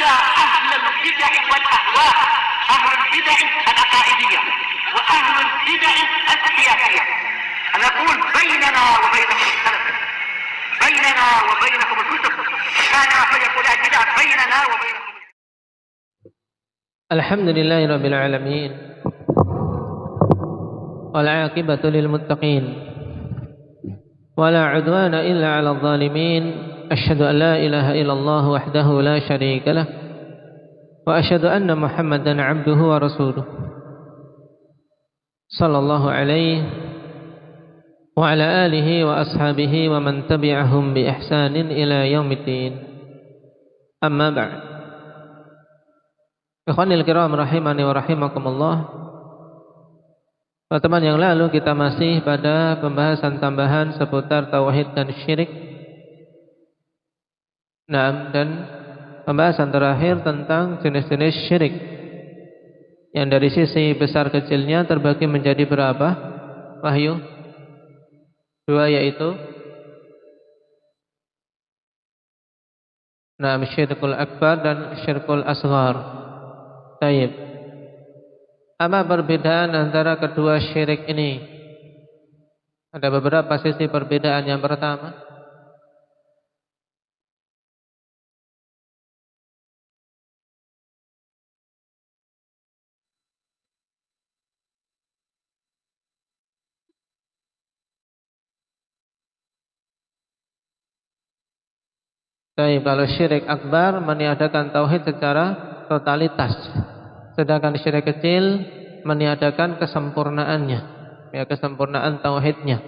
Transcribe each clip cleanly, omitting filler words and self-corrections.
أتى أهل البدع والأهواء، أهل البدع العقائدية وأهل البدع السياسية. أنا أقول بيننا وبينكم السلف، بيننا وبينكم الكتب، كان فيقول البدع بيننا وبينكم. الحمد لله رب العالمين والعاقبة للمتقين ولا عدوان إلا على الظالمين. أشهد أن لا إله إلا الله وحده لا شريك له وأشهد أن محمدا عبده ورسوله صلى الله عليه وعلى آله وأصحابه ومن تبعهم بإحسان إلى يوم الدين. أما بعد. Ikhwanil kiram rahimani wa rahimakumullah. Pertemuan yang lalu kita masih pada pembahasan tambahan seputar tauhid dan syirik. Dan pembahasan terakhir tentang jenis-jenis syirik yang dari sisi besar kecilnya terbagi menjadi berapa? Wahyu? 2, yaitu syirkul akbar dan syirkul asghar. Baik. Apa perbedaan antara kedua syirik ini? Ada beberapa sisi perbedaan. Yang pertama, kalau syirik akbar meniadakan tauhid secara totalitas, sedangkan syirik kecil meniadakan kesempurnaannya, kesempurnaan tauhidnya.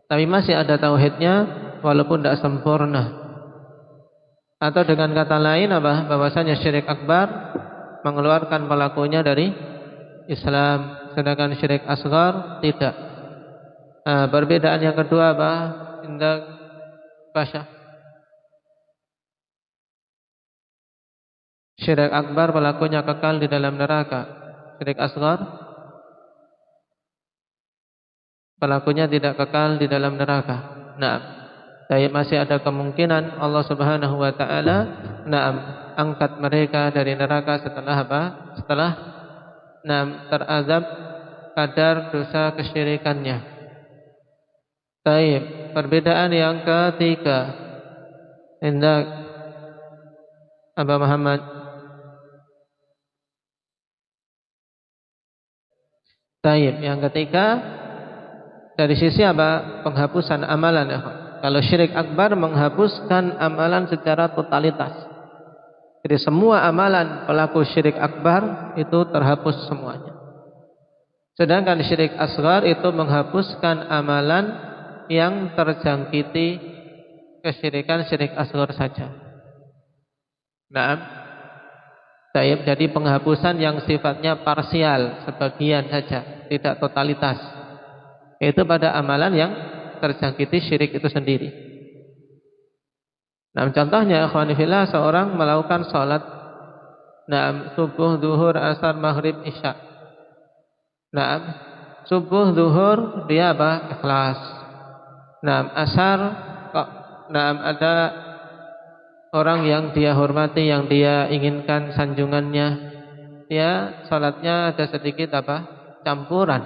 Tapi masih ada tauhidnya walaupun tidak sempurna. Atau dengan kata lain bahwasanya syirik akbar mengeluarkan pelakunya dari Islam, sedangkan syirik asghar tidak. Perbedaan yang kedua apa? Indah Basya. Syirik akbar pelakunya kekal di dalam neraka. Syirik asghar pelakunya tidak kekal di dalam neraka. Tapi masih ada kemungkinan Allah Subhanahu wa taala angkat mereka dari neraka setelah apa? Setelah terazab kadar dosa kesyirikannya. Perbedaan yang ketiga, hendak Aba Muhammad. Yang ketiga, dari sisi apa? Penghapusan amalan. Kalau syirik akbar menghapuskan amalan secara totalitas. Jadi semua amalan pelaku syirik akbar itu terhapus semuanya. Sedangkan syirik asghar itu menghapuskan amalan yang terjangkiti kesyirikan syirik asghar saja. Jadi penghapusan yang sifatnya parsial, sebagian saja, tidak totalitas. Itu pada amalan yang terjangkiti syirik itu sendiri. Contohnya ikhwani fillah, seorang melakukan salat subuh, zuhur, asar, maghrib, isya. Subuh, zuhur dia apa? Ikhlas. Asar kok ada orang yang dia hormati, yang dia inginkan sanjungannya, dia salatnya ada sedikit campuran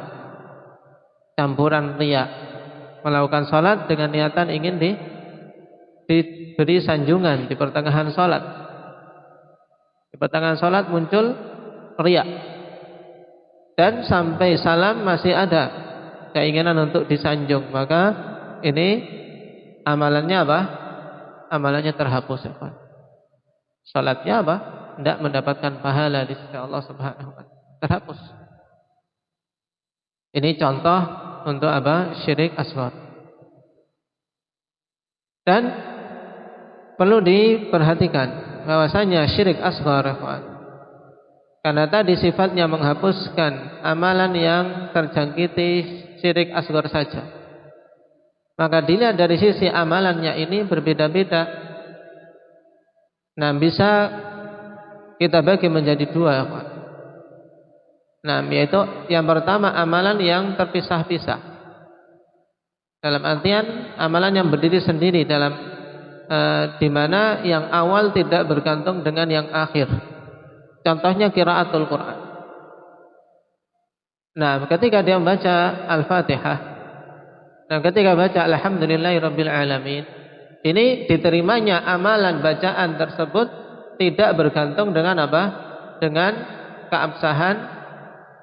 riya. Melakukan salat dengan niatan ingin diberi sanjungan di pertengahan salat. Di pertengahan salat muncul riya. Dan sampai salam masih ada keinginan untuk disanjung, maka ini amalannya apa? Amalannya terhapus. Salatnya apa? Tidak mendapatkan pahala di sisi Allah Subhanahu wa taala. Terhapus. Ini contoh untuk apa? Syirik asghar. Dan perlu diperhatikan bahwasanya syirik asghar, karena tadi sifatnya menghapuskan amalan yang terjangkiti syirik asghar saja, maka dilihat dari sisi amalannya ini berbeda-beda. Bisa kita bagi menjadi 2. Yaitu yang pertama amalan yang terpisah-pisah. Dalam artian amalan yang berdiri sendiri dalam di mana yang awal tidak bergantung dengan yang akhir. Contohnya qiraatul Quran. Nah, ketika dia membaca Al-Fatihah, nah ketika baca Alhamdulillahirabbil alamin, ini diterimanya amalan bacaan tersebut tidak bergantung dengan apa? Dengan keabsahan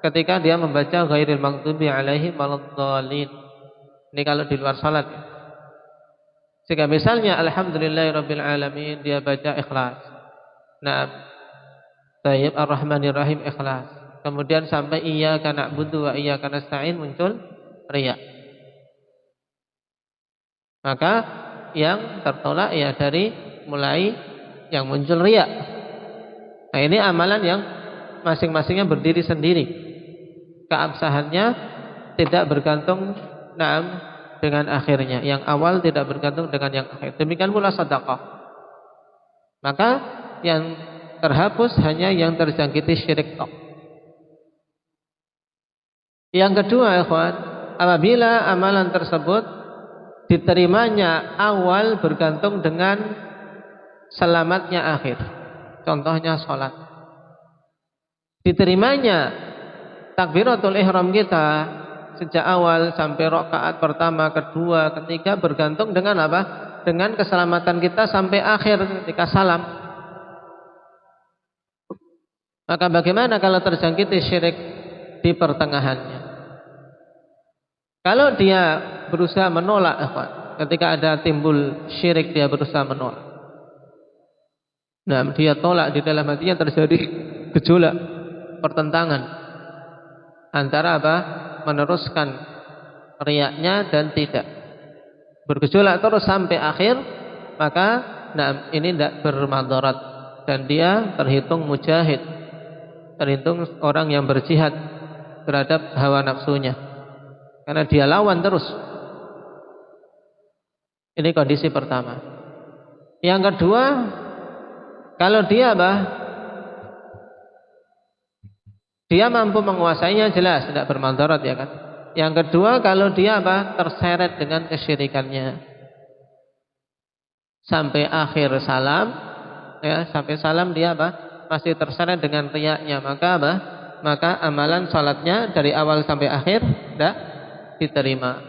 ketika dia membaca ghairil maghdubi alaihim waladdallin. Ini kalau di luar salat ya. Jika misalnya Alhamdulillahirabbil alamin dia baca ikhlas. Nah, Tayyib Ar-Rahmanir Rahim ikhlas. Kemudian sampai iyyaka na'budu wa iyyaka nasta'in muncul riya. Maka yang tertolak ya dari mulai yang muncul riya. Nah, ini amalan yang masing-masingnya berdiri sendiri. Keabsahannya tidak bergantung dengan akhirnya. Yang awal tidak bergantung dengan yang akhir. Demikian pula sedekah. Maka yang terhapus hanya yang terjangkiti syirik tok. Yang kedua, ikhwan, apabila amalan tersebut diterimanya awal bergantung dengan selamatnya akhir. Contohnya sholat. Diterimanya takbiratul ihram kita sejak awal sampai rakaat pertama, kedua, ketiga bergantung dengan apa? Dengan keselamatan kita sampai akhir ketika salam. Maka bagaimana kalau terjangkiti syirik di pertengahannya? Kalau dia berusaha menolak, ketika ada timbul syirik dia berusaha menolak. Nah, dia tolak, di dalam hatinya terjadi gejolak, pertentangan antara apa? Meneruskan riyaknya dan tidak. Bergejolak terus sampai akhir, maka ini tidak bermadarat dan dia terhitung mujahid, terhitung orang yang berjihad terhadap hawa nafsunya. Karena dia lawan terus. Ini kondisi pertama. Yang kedua, kalau dia dia mampu menguasainya, jelas tidak bermadarat ya kan. Yang kedua, kalau dia terseret dengan kesyirikannya sampai akhir salam, ya, sampai salam dia masih terseret dengan riyaknya, maka amalan salatnya dari awal sampai akhir tidak diterima.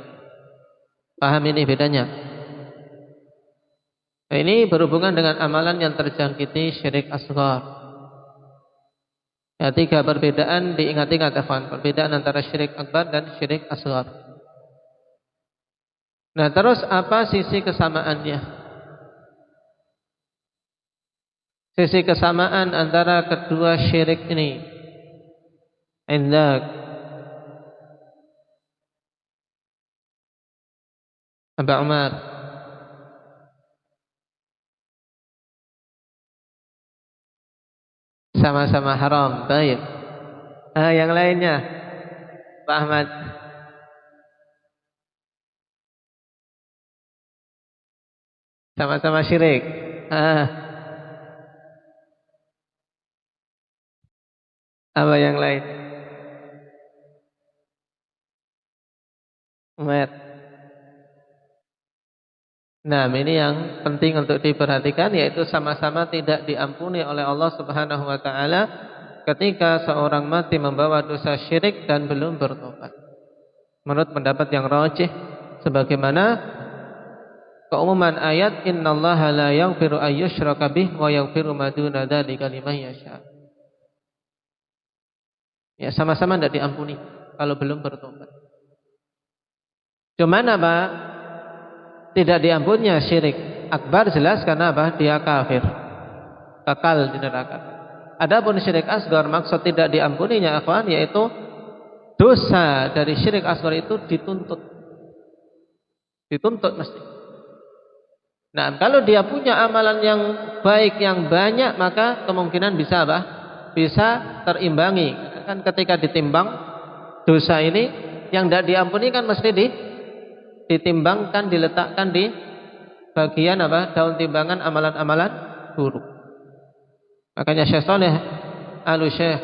Paham ini bedanya? Nah, ini berhubungan dengan amalan yang terjangkiti syirik asghar. Ya, 3 perbedaan diingat-ingat, teman. Perbedaan antara syirik akbar dan syirik asghar. Nah, terus apa sisi kesamaannya? Sisi kesamaan antara kedua syirik ini. Indak Aba Umar. Sama-sama haram. Baik. Yang lainnya, Pak Ahmad. Sama-sama syirik. Apa yang lain? Umar. Nah, ini yang penting untuk diperhatikan, yaitu sama-sama tidak diampuni oleh Allah Subhanahu wa taala ketika seorang mati membawa dosa syirik dan belum bertobat. Menurut pendapat yang rajih, sebagaimana keumuman ayat innallaha la yaghfiru ayyushraka bih wa yaghfiru ma duna dzalika liman yasha. Ya, sama-sama tidak diampuni kalau belum bertobat. Cuman tidak diampunnya syirik akbar jelas karena dia kafir, kekal di neraka. Adapun syirik asghar maksud tidak diampuninya akhwan, yaitu dosa dari syirik asghar itu dituntut mesti. Nah, kalau dia punya amalan yang baik yang banyak, maka kemungkinan bisa bisa terimbangi. Kan ketika ditimbang dosa ini yang tidak diampuni kan mesti ditimbangkan, diletakkan di bagian daun timbangan amalan-amalan buruk. Makanya Syekh Saleh Al-Syekh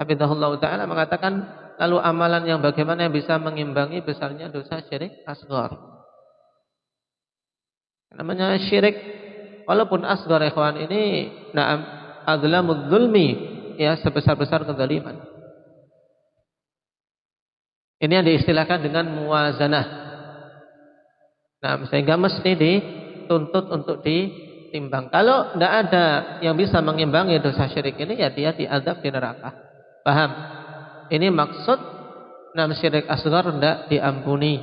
hafizahullah taala mengatakan, lalu amalan yang bagaimana yang bisa mengimbangi besarnya dosa syirik asghar? Namanya syirik walaupun asghar ikhwan ini na'am adlamudz zulmi, ya, sebesar-besar kezaliman. Ini yang diistilahkan dengan muwazanah. Nah, sehingga mesti dituntut untuk ditimbang. Kalau tidak ada yang bisa mengimbangi dosa syirik ini, ya dia diazab di neraka. Paham? Ini maksud syirik asghar tidak diampuni.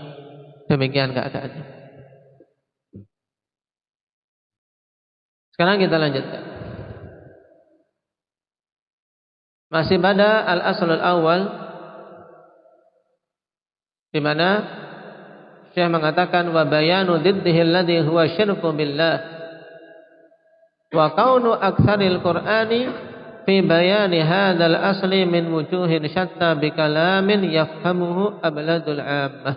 Demikian keadaannya. Sekarang kita lanjutkan. Masih pada al-aslul awal, di mana Syekh mengatakan wa bayanu diddihi alladhi huwa syirku billah wa kaunu aktsaril qur'ani fi bayani hadzal asli min wujuhin syatta bi kalamin yafhamuhu abladul 'ammah.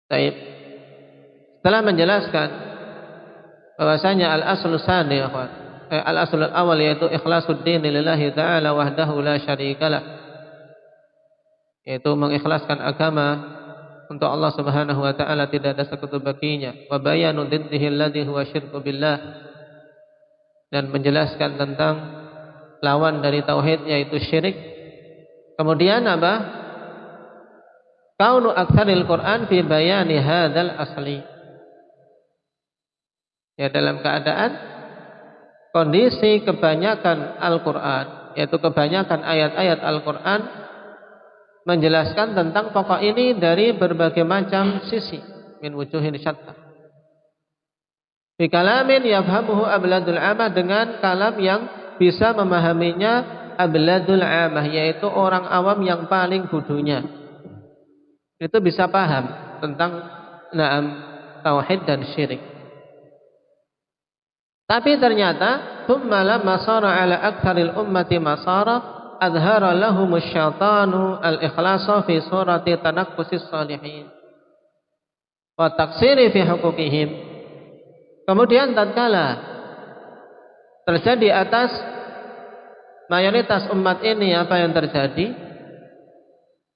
Baik. Setelah menjelaskan bahwasanya al-aslus tsani, al-aslul awal yaitu ikhlasuddin lillahi ta'ala wahdahu la syarikalah, yaitu mengikhlaskan agama untuk Allah Subhanahu wa taala, tidak ada sekutu baginya. Wa bayanu diddihi alladhi huwa syirku billah, dan menjelaskan tentang lawan dari tauhid yaitu syirik. Kemudian apa? Kaunu aktsaril Qur'an fi bayani hadzal asli. Ya, dalam keadaan kondisi kebanyakan Al-Qur'an, yaitu kebanyakan ayat-ayat Al-Qur'an menjelaskan tentang pokok ini dari berbagai macam sisi, min wujuhin syatta. Bi kalamin yafhamuhu abladul 'amah, dengan kalam yang bisa memahaminya abladul 'amah, yaitu orang awam yang paling bodohnya. Itu bisa paham tentang tauhid dan syirik. Tapi ternyata thumma lamma sara ala aktsaril ummati masara adhara lahumus syaitanu al-ikhlasa fi surati tanaqqusis salihin wa taqsiri fi huquqihim. Kemudian tatkala terjadi atas mayoritas umat ini apa yang terjadi,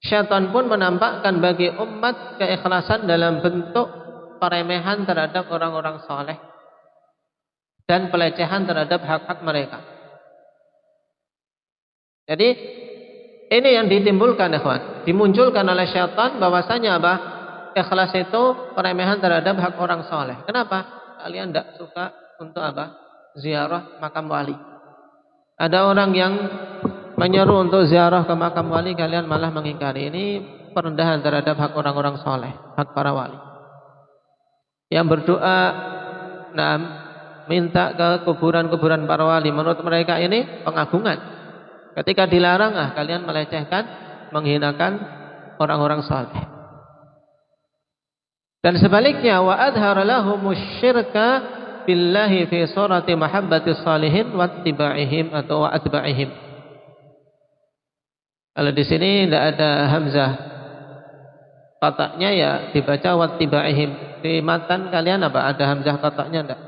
syaitan pun menampakkan bagi umat keikhlasan dalam bentuk peremehan terhadap orang-orang saleh dan pelecehan terhadap hak-hak mereka. Jadi ini yang ditimbulkan, ikhwan, dimunculkan oleh syaitan bahwasanya apa? Ikhlas itu peremehan terhadap hak orang soleh. Kenapa? Kalian tidak suka untuk apa? Ziarah makam wali. Ada orang yang menyeru untuk ziarah ke makam wali, kalian malah mengingkari. Ini perendahan terhadap hak orang-orang soleh, hak para wali. Yang berdoa, minta ke kuburan-kuburan para wali, menurut mereka ini pengagungan. Ketika dilarang, kalian melecehkan, menghinakan orang-orang saleh. Dan sebaliknya, wa adhara lahumus syirka billahi fi surati mahabbatis salihin wa ittiba'ihim atau wa atba'ihim. Kalau di sini tidak ada hamzah, qataknya ya dibaca wa ittiba'ihim. Di matan kalian apa? Ada hamzah qataknya enggak?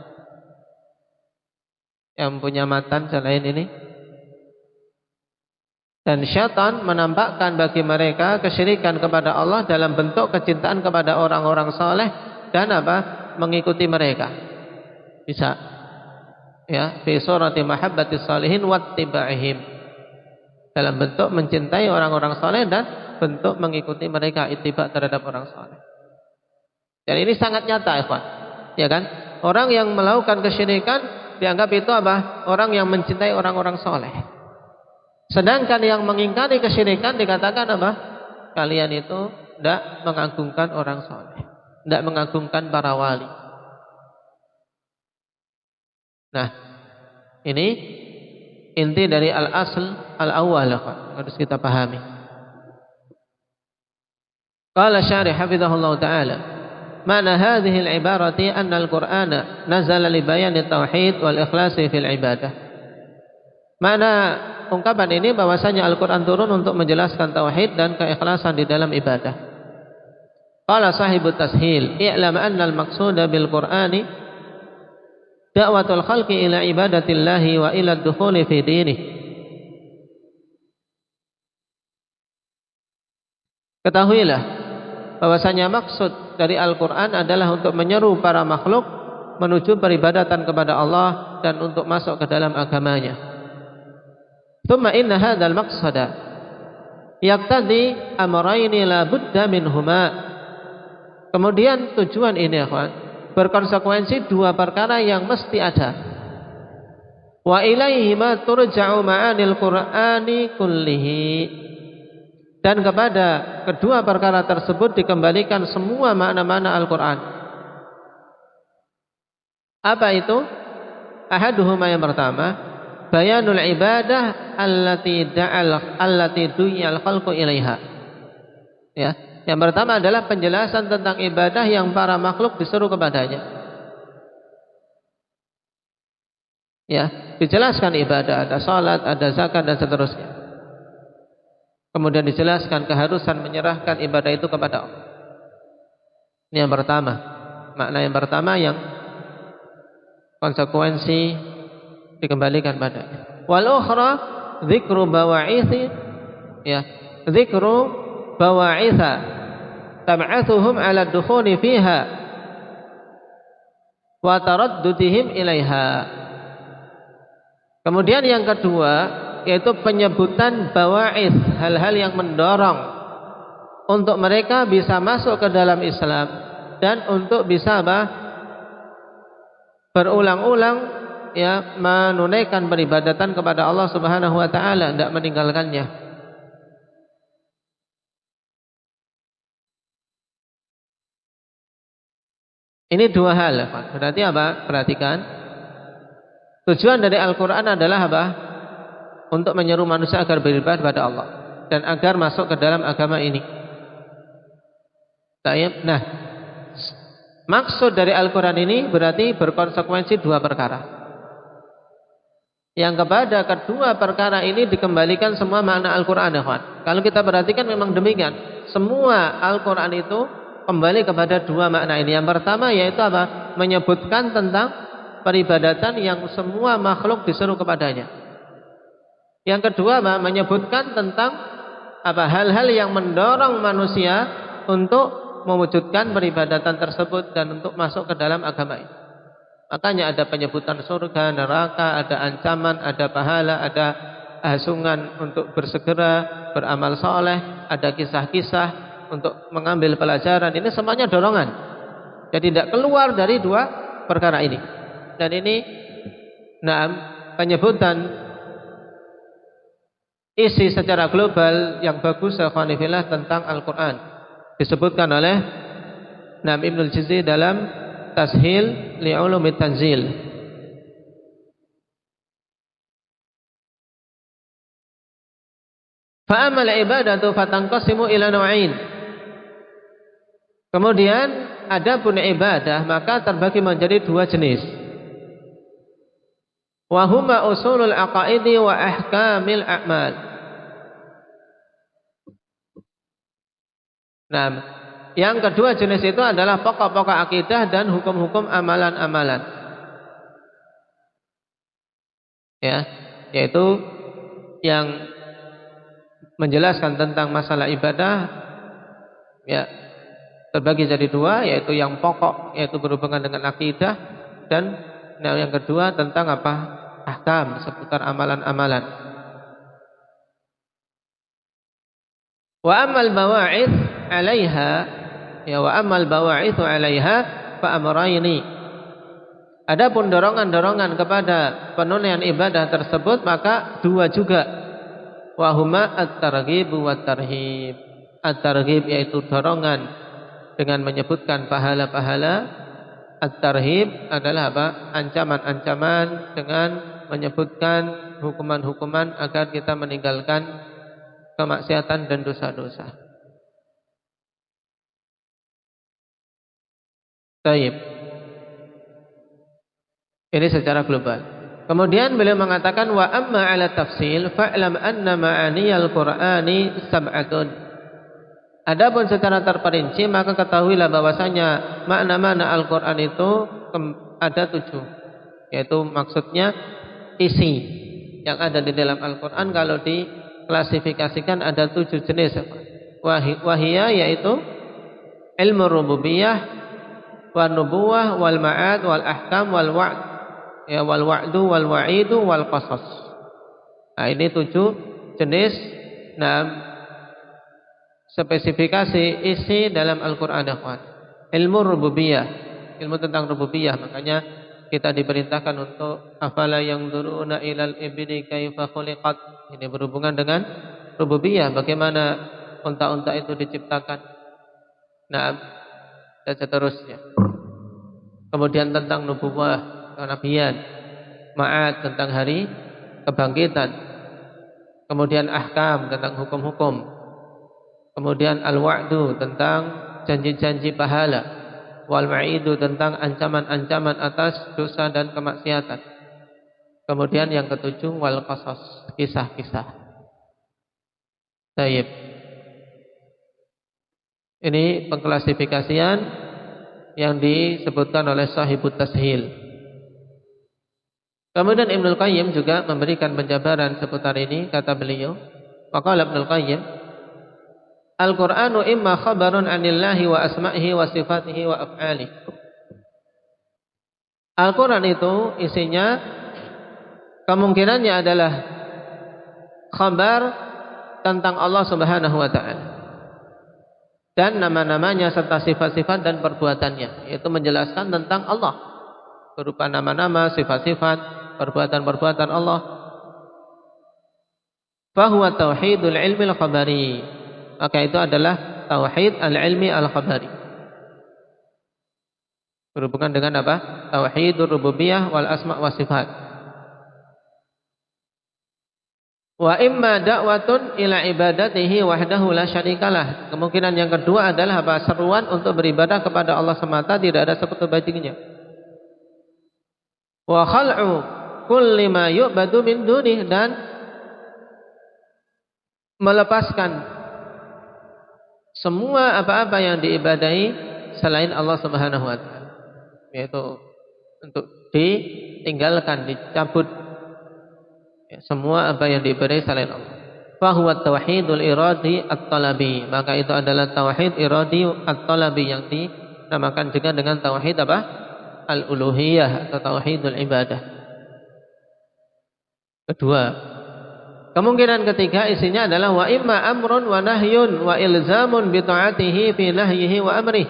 Yang punya matan selain ini. Dan syaitan menampakkan bagi mereka kesyirikan kepada Allah dalam bentuk kecintaan kepada orang-orang saleh dan apa? Mengikuti mereka. Bisa. Ya, fi surati mahabbatis salihin wattiba'ihim. Dalam bentuk mencintai orang-orang saleh dan bentuk mengikuti mereka, ittiba terhadap orang saleh. Dan ini sangat nyata, ikhwan. Ya kan? Orang yang melakukan kesyirikan dianggap itu apa? Orang yang mencintai orang-orang soleh. Sedangkan yang mengingkari kesyirikan dikatakan apa? Kalian itu tidak mengagungkan orang soleh, tidak mengagungkan para wali. Nah, ini inti dari al-asl al-awwal, harus kita pahami. Qala syarih hafizahullah ta'ala, makna hadhihi al-ibarati anna al-Qur'ana nazala li bayani tauhid wal ikhlasi fil ibadah. Mana ungkapan ini bahwasanya Al-Qur'an turun untuk menjelaskan tauhid dan keikhlasan di dalam ibadah. Qala sahibut tashil, i'lam anna al-maqsuda bil Qur'ani da'watul khalqi ila ibadatillahi wa ila ad-dukhuli fi dinih. Ketahuilah bahwasanya maksud dari Al-Quran adalah untuk menyeru para makhluk menuju peribadatan kepada Allah dan untuk masuk ke dalam agamanya. Tsumma inna hadzal maqsada yaqtadi amrayni la budda minhuma. Kemudian tujuan ini berkonsekuensi dua perkara yang mesti ada. Wa ilaihi ma turja'u ma'anil Qur'ani kullihi. Dan kepada kedua perkara tersebut dikembalikan semua makna-makna Al-Quran. Apa itu? Ahaduhuma, yang pertama, bayanul ibadah allati du'iyal khalqu ilaiha. Ya, yang pertama adalah penjelasan tentang ibadah yang para makhluk disuruh kepadanya. Ya, dijelaskan ibadah, ada salat, ada zakat dan seterusnya. Kemudian dijelaskan keharusan menyerahkan ibadah itu kepada Allah. Ini yang pertama. Makna yang pertama yang konsekuensi dikembalikan padanya. Wal ukhra dzikru bawa'ithi, ya, dzikru bawa'itha tab'athuhum 'ala dukhuli fiha wa taraddudihim ilaiha. Kemudian yang kedua yaitu penyebutan bawa'ith, hal-hal yang mendorong untuk mereka bisa masuk ke dalam Islam dan untuk bisa berulang-ulang ya menunaikan peribadatan kepada Allah Subhanahu wa taala, tidak meninggalkannya. Ini dua hal. Berarti apa? Perhatikan. Tujuan dari Al-Qur'an adalah apa? Untuk menyeru manusia agar beribadah kepada Allah dan agar masuk ke dalam agama ini. Nah, maksud dari Al-Quran ini berarti berkonsekuensi dua perkara. Yang kepada kedua perkara ini dikembalikan semua makna Al-Quran. Kalau kita perhatikan memang demikian. Semua Al-Quran itu kembali kepada dua makna ini. Yang pertama yaitu apa? Menyebutkan tentang peribadatan yang semua makhluk disuruh kepadanya. Yang kedua, menyebutkan tentang apa hal-hal yang mendorong manusia untuk mewujudkan peribadatan tersebut dan untuk masuk ke dalam agama ini. Makanya ada penyebutan surga, neraka, ada ancaman, ada pahala, ada hasungan untuk bersegera beramal soleh, ada kisah-kisah untuk mengambil pelajaran. Ini semuanya dorongan. Jadi tidak keluar dari dua perkara ini. Dan ini penyebutan isi secara global yang bagus akhwanifillah tentang Al-Quran disebutkan oleh Ibnul Juz'i dalam Tashil Li'ulumit Tanzil. Fa'amal ibadatu fatanqasimu ila naw'ain. Kemudian adapun ibadah maka terbagi menjadi dua jenis. Wa huma usulul aqaidi wa ahkamil a'mal. Nah, yang kedua jenis itu adalah pokok-pokok akidah dan hukum-hukum amalan-amalan. Ya, yaitu yang menjelaskan tentang masalah ibadah ya terbagi jadi dua, yaitu yang pokok yaitu berhubungan dengan akidah, dan yang kedua tentang apa? Ahkam seputar amalan-amalan. Wa amal bawa'ith 'alaiha, ya wa amal bawa'ithu 'alaiha fa amrayni. Adapun dorongan-dorongan kepada penunaian ibadah tersebut maka dua juga. Wa huma at-targhib wa tarhib. At-targhib yaitu dorongan dengan menyebutkan pahala-pahala. At-tarhib adalah apa? Ancaman-ancaman dengan menyebutkan hukuman-hukuman agar kita meninggalkan kemaksiatan dan dosa-dosa. Taib. Ini secara global. Kemudian beliau mengatakan wa amma 'ala tafsil fa'lam anna ma'aniyal Qur'ani sab'atun. Adapun secara terperinci maka ketahuilah bahwasanya makna-makna Al-Qur'an itu ada 7. Yaitu maksudnya isi yang ada di dalam Al-Qur'an kalau diklasifikasikan ada 7 jenis. Wahia yaitu ilmu rububiyah, wal nubuwah, wal ma'ad, wal ahkam, wal wa'd, ya, wal wa'du, wal wa'idu, wal qasas. Nah, ini 7 jenis spesifikasi isi dalam Al-Qur'an. Ilmu rububiyah, ilmu tentang rububiyah, makanya kita diperintahkan untuk afala yanzuruna ilal ibli kaifa khuliqat. Ini berhubungan dengan rububiyah, bagaimana unta-unta itu diciptakan. Nah, dan seterusnya. Kemudian tentang nubuwah, kenabian, ma'ad tentang hari kebangkitan. Kemudian ahkam tentang hukum-hukum. Kemudian al-wa'du tentang janji-janji pahala. Wal wa'idu tentang ancaman-ancaman atas dosa dan kemaksiatan. Kemudian yang ketujuh wal qasas, kisah-kisah. Baik. Ini pengklasifikasian yang disebutkan oleh Shahibut Tashil. Kemudian Ibnul Qayyim juga memberikan penjabaran seputar ini, kata beliau, maqala Ibnul Qayyim, Al-Qur'anu imma khabarun 'anillahi wa asma'ihi wa sifatihi wa af'alihi. Al-Qur'an itu isinya kemungkinannya adalah khabar tentang Allah Subhanahu wa taala dan nama-namanya serta sifat-sifat dan perbuatannya, yaitu menjelaskan tentang Allah berupa nama-nama, sifat-sifat, perbuatan-perbuatan Allah. Fahuwa tauhidul ilmi al-khabari. Maka itu adalah tauhid al-ilmi al-khabari. Berhubungan dengan apa? Tauhidur rububiyah wal asma' was sifat. Wa imma da'watun ila ibadatihi wahdahu la syarikalah. Kemungkinan yang kedua adalah apa? Seruan untuk beribadah kepada Allah semata, tidak ada sekutu bandingnya. Wa khal'u kulli ma yu'badu min dunih, dan melepaskan semua apa-apa yang diibadahi selain Allah Subhanahu wa taala, yaitu untuk ditinggalkan, dicabut, ya, semua apa yang diibadahi selain Allah. Fa huwa tauhidul iradi at-talabi. Maka itu adalah tauhid iradi at-talabi yang dinamakan juga dengan tauhid apa? Al-uluhiyah atau tauhidul ibadah. Kedua, kemungkinan ketiga isinya adalah wa imma amrun wa nahyun wa ilzamun bi ta'atihi fi nahyihi wa amrih.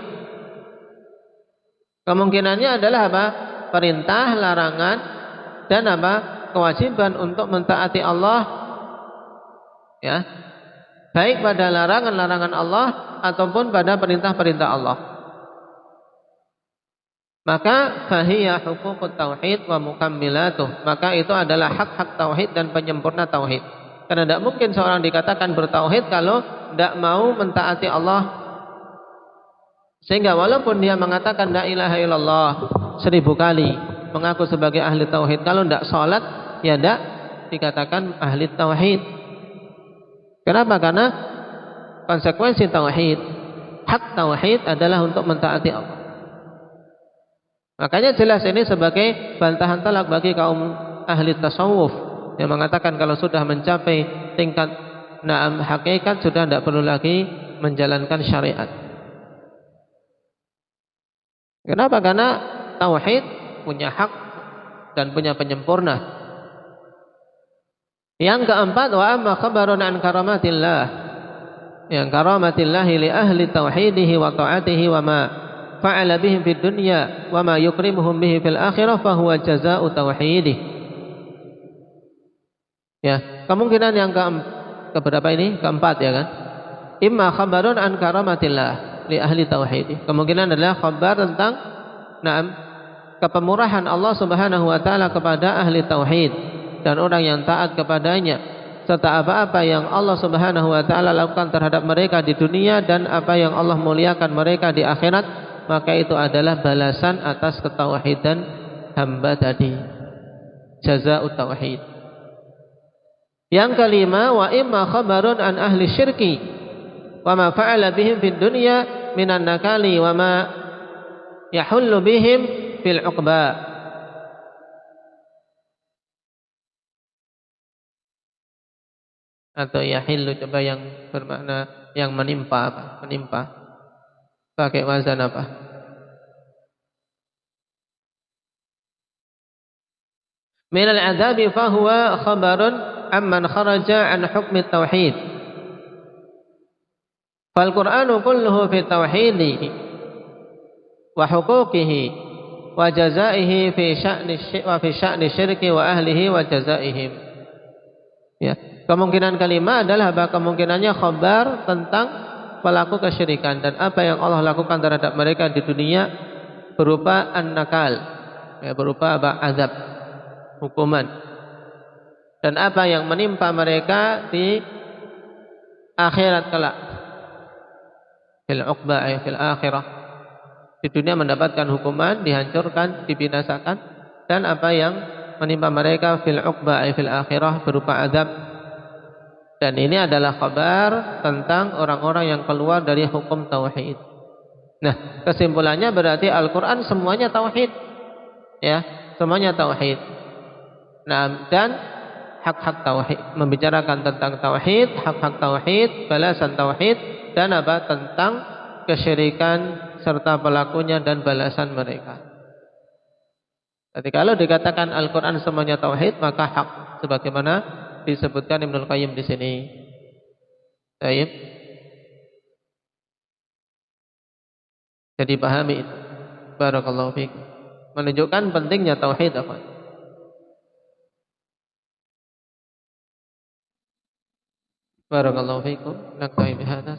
Kemungkinannya adalah apa? Perintah, larangan, dan apa? Kewajiban untuk mentaati Allah, ya, baik pada larangan-larangan Allah ataupun pada perintah-perintah Allah. Maka fahiya huququt tauhid wa mukammilatuh. Maka itu adalah hak-hak tauhid dan penyempurna tauhid. Karena tidak mungkin seorang dikatakan bertauhid kalau tidak mau mentaati Allah. Sehingga walaupun dia mengatakan la ilaha illallah 1000 kali, mengaku sebagai ahli tauhid, kalau tidak sholat, ya tidak dikatakan ahli tauhid. Kenapa? Karena konsekuensi tauhid, hak tauhid adalah untuk mentaati Allah. Makanya jelas ini sebagai bantahan telak bagi kaum ahli tasawuf yang mengatakan kalau sudah mencapai tingkat na'am hakikat sudah tidak perlu lagi menjalankan syariat. Kenapa? Karena tauhid punya hak dan punya penyempurna. Yang keempat, wa amma khabarun an karamatillah. Yang karamatillahi li ahli tauhidihi wa ta'atihi wa ma fa'ala bihim fid dunya wa ma yukrimuhum bihi fil akhirah fa huwa jazaa'u tauhidih. Ya, kemungkinan yang keberapa ini? Keempat, ya kan? Imma khabarun an karamatillah li ahli tauhidih. Kemungkinan adalah khabar tentang kepemurahan Allah Subhanahu wa taala kepada ahli tauhid dan orang yang taat kepadanya, serta apa-apa yang Allah Subhanahu wa taala lakukan terhadap mereka di dunia dan apa yang Allah muliakan mereka di akhirat. Maka itu adalah balasan atas ketauhidan hamba tadi, jazaa'ut tauhid. Yang kelima, wa imma khabarun an ahli syirki wa ma fa'ala bihim fid dunya minan nakali wa ma yahullu bihim fil uqba. Atau yahillu, coba yang bermakna yang menimpa apa? Menimpa. Pakai wazan apa? Min al-'adzabi fa huwa khabarun amman kharaja an hukmi tauhid. Fal Qur'anu kulluhu fi tauhidihi wa huquqihi wa jazaihi fi sya'ni syirki wa ahlihi wa jazaihim. Ya, kemungkinan kelima adalah bahwa kemungkinannya khabar tentang pelaku kesyirikan dan apa yang Allah lakukan terhadap mereka di dunia berupa an-nakal, ya, berupa azab, hukuman, dan apa yang menimpa mereka di akhirat kelak, fil uqba ay fil akhirah. Di dunia mendapatkan hukuman, dihancurkan, dibinasakan, dan apa yang menimpa mereka fil uqba ay fil akhirah berupa azab. Dan ini adalah kabar tentang orang-orang yang keluar dari hukum tauhid. Nah, kesimpulannya berarti Al-Qur'an semuanya tauhid. Ya, semuanya tauhid. Nah, dan hak-hak tauhid, membicarakan tentang tauhid, hak-hak tauhid, balasan tauhid, dan apa tentang kesyirikan serta pelakunya dan balasan mereka. Jadi kalau dikatakan Al-Qur'an semuanya tauhid, maka hak sebagaimana disebutkan Ibnul Qayyim di sini. Baik. Jadi pahami itu. Barakallahu fiik. Menunjukkan pentingnya tauhid apa? Barakallahu fiikum. Naktafi bihadza.